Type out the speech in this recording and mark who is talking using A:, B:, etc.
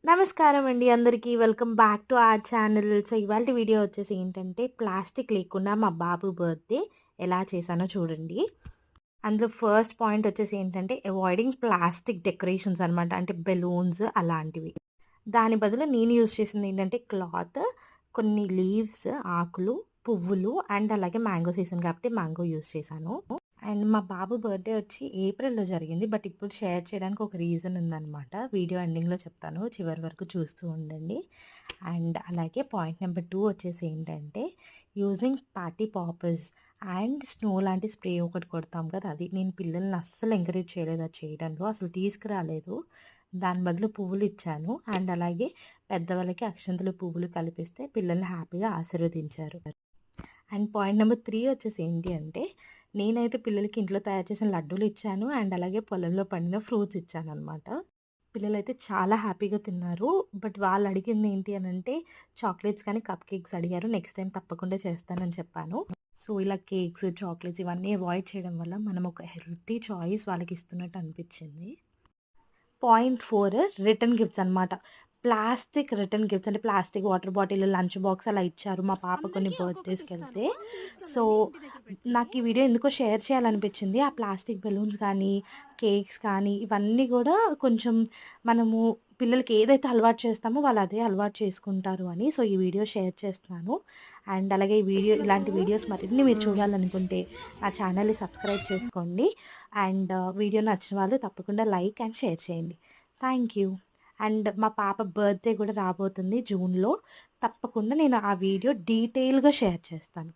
A: నమస్కారం అండి అందరికీ. Welcome back to our channel. So, ఇవాల్టి వీడియో వచ్చేసి ఏంటంటే, ప్లాస్టిక్ లేకుండా మా బాబు బర్త్‌డే ఎలా చేశానో చూడండి. అందులో ఫస్ట్ పాయింట్ వచ్చేసి ఏంటంటే, అవాయిడింగ్ ప్లాస్టిక్ డెకరేషన్స్ అనమాట. అంటే బెలూన్స్ అలాంటివి. దాని బదులు నేను యూజ్ చేసింది ఏంటంటే, క్లాత్, కొన్ని లీవ్స్, ఆకులు, పువ్వులు అండ్ అలాగే మ్యాంగో సీజన్ కాబట్టి మ్యాంగో యూజ్ చేశాను. అండ్ మా బాబు బర్త్‌డే వచ్చి ఏప్రిల్‌లో జరిగింది. బట్ ఇప్పుడు షేర్ చేయడానికి ఒక రీజన్ ఉందనమాట. వీడియో ఎండింగ్‌లో చెప్తాను. చివరి వరకు చూస్తూ ఉండండి. అండ్ అలాగే పాయింట్ నెంబర్ 2 వచ్చేసి ఏంటంటే, using party poppers and snow లాంటి స్ప్రే ఒకటి కొడతాం కదా! అది. నేను పిల్లల్ని అస్సలు ఎంకరేజ్ చేయలేదు అది చేయడంలో. అసలు తీసుకురాలేదు. దాని బదులు పువ్వులు ఇచ్చాను. అండ్ అలాగే పెద్దవాళ్ళకి అక్షింతలు, పువ్వులు కలిపిస్తే పిల్లల్ని హ్యాపీగా ఆశీర్వదించారు. అండ్ పాయింట్ నెంబర్ 3 వచ్చేసి ఏంటి అంటే, నేనైతే పిల్లలకి ఇంట్లో తయారు చేసిన లడ్డూలు ఇచ్చాను. అండ్ అలాగే పొలంలో పండిన ఫ్రూట్స్ ఇచ్చాననమాట. పిల్లలైతే చాలా హ్యాపీగా తిన్నారు. బట్ వాళ్ళు అడిగింది ఏంటి అనంటే, చాక్లెట్స్ కానీ, కప్ కేక్స్ అడిగారు. నెక్స్ట్ టైమ్ తప్పకుండా చేస్తానని చెప్పాను. సో, ఇలా కేక్స్, చాక్లెట్స్ ఇవన్నీ అవాయిడ్ చేయడం వల్ల మనం ఒక హెల్తీ చాయిస్ వాళ్ళకి ఇస్తున్నట్టు అనిపించింది. పాయింట్ 4 రిటర్న్ గిఫ్ట్స్ అనమాట. ప్లాస్టిక్ రిటర్న్ గిఫ్ట్స్ అంటే plastic water bottle, lunch box అలా ఇచ్చారు. మా పాప కొన్ని
B: అందరికీ ఒక్కొక్కటి ఇస్తాను.
A: బర్త్‌డేస్‌కెళ్తే. సో,
B: తీసుకెళ్ళి ఇంటి దగ్గర
A: నాకు
B: పెట్టి
A: ఈ వీడియో ఎందుకో షేర్ చేయాలనిపించింది. ఆ ప్లాస్టిక్ బెలూన్స్ కానీ, కేక్స్ కానీ ఇవన్నీ గూడా కొంచెం మనము పిల్లలకి ఏదైతే అలవాటు చేస్తామో వాళ్ళు అదే అలవాటు చేసుకుంటారు అని. సో, ఈ వీడియో షేర్ చేస్తున్నాను. అండ్ అలాగే ఈ వీడియో ఇలాంటి వీడియోస్ మరిన్ని మీరు చూడాలనుకుంటే నా ఛానల్‌ని సబ్స్క్రైబ్ చేసుకోండి. అండ్ వీడియో నచ్చిన వాళ్ళు తప్పకుండా లైక్ అండ్ షేర్ చేయండి. Thank you. అండ్ మా పాప బర్త్‌డే కూడా రాబోతుంది జూన్‌లో. తప్పకుండా నేను ఆ వీడియో డీటెయిల్‌గా షేర్ చేస్తాను.